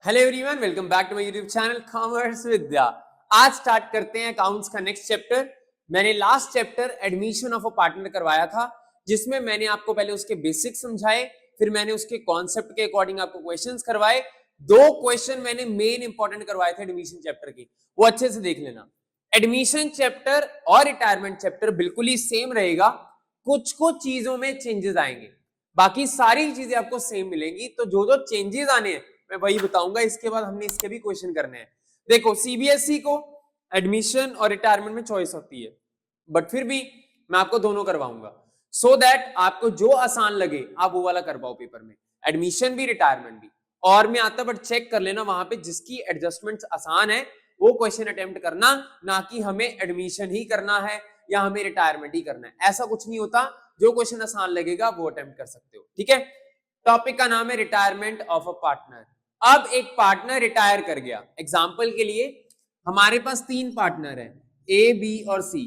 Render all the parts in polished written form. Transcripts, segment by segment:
Hello everyone, welcome back to my YouTube channel commerce Vidya. आज start करते हैं accounts का नेक्स्ट चैप्टर। मैंने last chapter admission of a partner करवाया था, जिसमें मैंने आपको पहले उसके बेसिक्स समझाए, फिर मैंने उसके कॉन्सेप्ट के अकॉर्डिंग आपको क्वेश्चंस करवाए। दो क्वेश्चन मैंने मेन इंपॉर्टेंट करवाए थे एडमिशन चैप्टर के, वो अच्छे से देख लेना। एडमिशन चैप्टर और रिटायरमेंट चैप्टर बिल्कुल ही सेम रहेगा, कुछ कुछ चीजों में चेंजेस आएंगे, बाकी सारी चीजें आपको सेम मिलेंगी। तो जो जो चेंजेस आने हैं मैं वही बताऊंगा। इसके बाद हमने इसके भी क्वेश्चन करने हैं। देखो, सीबीएसई को एडमिशन और रिटायरमेंट में चॉइस होती है, बट फिर भी मैं आपको दोनों करवाऊंगा, सो दैट आपको जो आसान लगे आप वो वाला करवाओ पेपर में, एडमिशन भी रिटायरमेंट भी। और मैं आता बट चेक कर लेना वहां पे जिसकी एडजस्टमेंट आसान है वो क्वेश्चन अटेम्प्ट करना, ना कि हमें एडमिशन ही करना है या हमें रिटायरमेंट ही करना है, ऐसा कुछ नहीं होता। जो क्वेश्चन आसान लगेगा वो अटेम्प्ट कर सकते हो, ठीक है। टॉपिक का नाम है रिटायरमेंट ऑफ अ पार्टनर। अब एक पार्टनर रिटायर कर गया, एग्जाम्पल के लिए हमारे पास तीन पार्टनर है, ए बी और सी।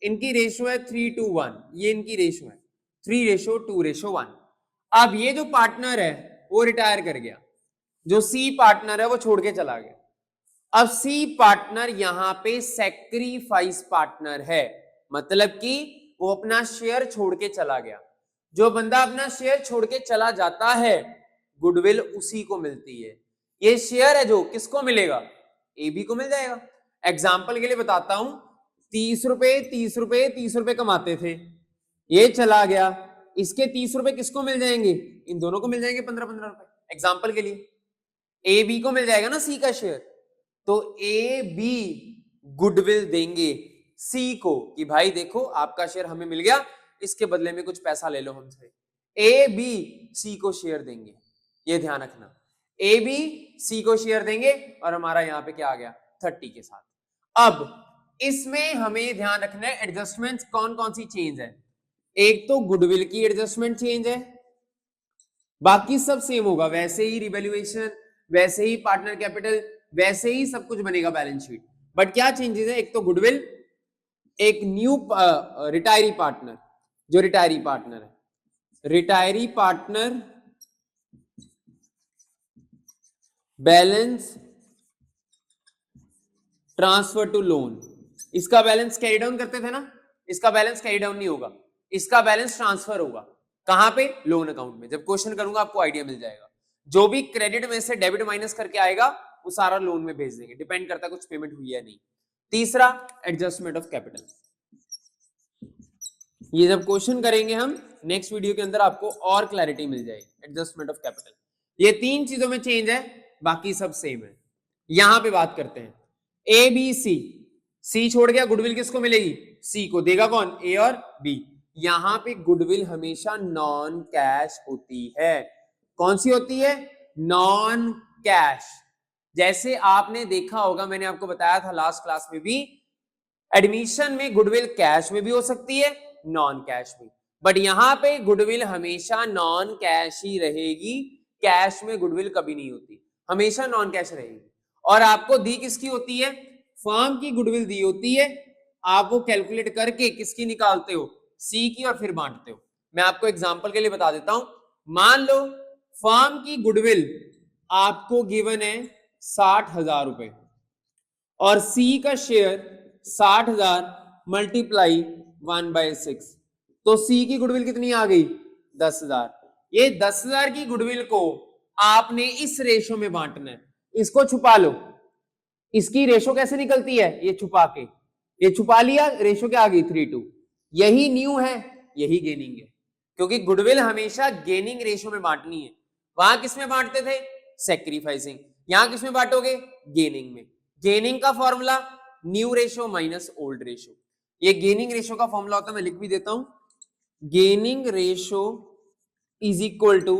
इनकी रेशो है 3:1, ये इनकी रेशो है 3:2:1। अब ये जो पार्टनर है वो रिटायर कर गया, जो सी पार्टनर है वो छोड़ के चला गया। अब सी पार्टनर यहां पे सेक्रीफाइस पार्टनर है, मतलब कि वो अपना शेयर छोड़ के चला गया। जो बंदा अपना शेयर छोड़ के चला जाता है गुडविल उसी को मिलती है। ये शेयर है जो किसको मिलेगा, ए बी को मिल जाएगा। एग्जाम्पल के लिए बताता हूं, 30 रुपए 30 रुपए 30 रुपए कमाते थे, ये चला गया, इसके 30 रुपए किसको मिल जाएंगे, इन दोनों को मिल जाएंगे 15-15 रुपए। एग्जाम्पल के लिए ए बी को मिल जाएगा ना सी का शेयर, तो ए बी गुडविल देंगे सी को कि भाई देखो आपका शेयर हमें मिल गया, इसके बदले में कुछ पैसा ले लो हमसे। ए बी सी को शेयर देंगे, ये ध्यान रखना, ए बी सी को शेयर देंगे और हमारा यहां पे क्या आ गया 30 के साथ। अब इसमें हमें ध्यान रखना है एडजस्टमेंट कौन कौन सी चेंज है। एक तो गुडविल की एडजस्टमेंट चेंज है, बाकी सब सेम होगा, वैसे ही रिवैल्यूएशन, वैसे ही पार्टनर कैपिटल, वैसे ही सब कुछ बनेगा बैलेंस शीट। बट क्या चेंजेस है, एक तो गुडविल, एक न्यू रिटायरी पार्टनर, जो रिटायरी पार्टनर है, retiree partner balance transfer to loan. इसका बैलेंस कैरी डाउन करते थे ना, इसका बैलेंस कैरी डाउन नहीं होगा, इसका बैलेंस ट्रांसफर होगा। कहां पे, लोन अकाउंट में। जब क्वेश्चन करूंगा आपको आइडिया मिल जाएगा। जो भी क्रेडिट में से डेबिट माइनस करके आएगा वो सारा लोन में भेज देंगे, डिपेंड करता है कुछ पेमेंट हुई है नहीं। तीसरा, एडजस्टमेंट ऑफ कैपिटल। ये जब क्वेश्चन करेंगे हम नेक्स्ट वीडियो के अंदर आपको और क्लैरिटी मिल जाएगी। एडजस्टमेंट ऑफ कैपिटल, ये तीन चीजों में चेंज है, बाकी सब सेम है। यहां पे बात करते हैं ए बी सी, सी छोड़ गया, गुडविल किसको मिलेगी, सी को। देगा कौन, ए और बी। यहां पे गुडविल हमेशा नॉन कैश होती है। कौन सी होती है, नॉन कैश। जैसे आपने देखा होगा, मैंने आपको बताया था लास्ट क्लास में भी, एडमिशन में गुडविल कैश में भी हो सकती है, नॉन कैश में, बट यहां पे गुडविल हमेशा नॉन कैश ही रहेगी। कैश में गुडविल कभी नहीं होती, हमेशा नॉन कैश रहेगी। और आपको दी किसकी होती है, फर्म की गुडविल दी होती है। आप वो कैलकुलेट करके किसकी निकालते हो, सी की, और फिर बांटते हो। मैं आपको एग्जांपल के लिए बता देता हूं। मान लो फर्म की गुडविल आपको गिवन है 60,000 रुपए, और सी का शेयर 60,000 मल्टीप्लाई 1/6, तो सी की गुडविल कितनी आ गई, 10,000। ये 10,000 की गुडविल को आपने इस रेशो में बांटना है। इसको छुपा लो, इसकी रेशो कैसे निकलती है, ये छुपा के, ये छुपा लिया, रेशो क्या आ गई 3:2। यही न्यू है, यही गेनिंग है, क्योंकि गुडविल हमेशा गेनिंग रेशो में बांटनी है। वहां किस में बांटते थे, सेक्रीफाइसिंग, यहां किस में बांटोगे, गेनिंग में। गेनिंग का formula new ratio minus old ratio. ये गेनिंग रेशो का फॉर्मूला होता है, मैं लिख भी देता हूं, gaining ratio is equal to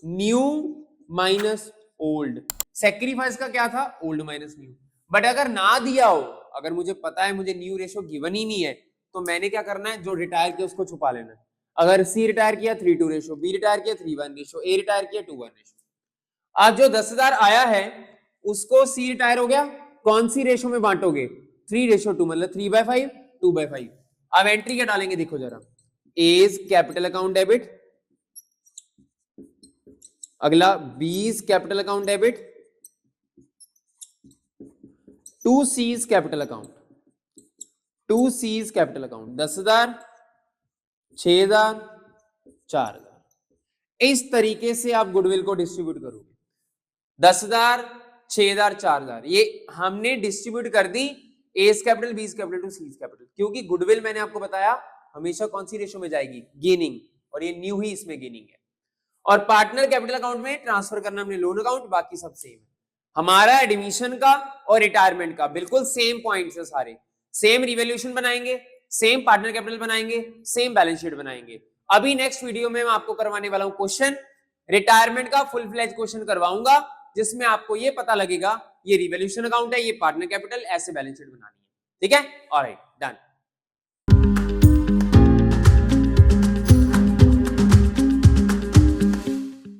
new minus old. Sacrifice का क्या था, ओल्ड माइनस न्यू। बट अगर ना दिया हो, अगर मुझे पता है मुझे न्यू रेशो गिवन ही नहीं है, तो मैंने क्या करना है, जो रिटायर किया उसको छुपा लेना है। अगर सी रिटायर किया 3:2 रेशो, बी रिटायर किया 3:1 रेशो, ए रिटायर किया 2:1 रेशो। आज जो 10,000 आया है उसको सी रिटायर हो गया, कौन सी रेशो में बांटोगे, 3:2, मतलब 3/5 2/5। अब एंट्री क्या डालेंगे, देखो जरा, एज कैपिटल अकाउंट डेबिट, अगला B's capital account debit, to C's capital account, to C's capital account 10,000, 6,000, 4,000। इस तरीके से आप गुडविल को डिस्ट्रीब्यूट करोगे। 10,000, 6,000, 4,000 ये हमने डिस्ट्रीब्यूट कर दी A's capital, B's capital to C's capital, क्योंकि गुडविल मैंने आपको बताया हमेशा कौन सी रेशो में जाएगी, गेनिंग, और ये न्यू ही इसमें गेनिंग है। और पार्टनर कैपिटल अकाउंट में ट्रांसफर करना हमने लोन अकाउंट, बाकी सब सेम है। हमारा एडमिशन का और रिटायरमेंट का बिल्कुल सेम पॉइंट्स है सारे, सेम रिवैल्यूएशन बनाएंगे, सेम पार्टनर कैपिटल बनाएंगे, सेम बैलेंस शीट बनाएंगे। अभी नेक्स्ट वीडियो में मैं आपको करवाने वाला हूं क्वेश्चन, रिटायरमेंट का फुल फ्लेज क्वेश्चन करवाऊंगा, जिसमें आपको ये पता लगेगा ये रिवैल्यूएशन अकाउंट है, ये पार्टनर कैपिटल, ऐसे बैलेंस शीट बनानी है। ठीक है, ऑलराइट, डन।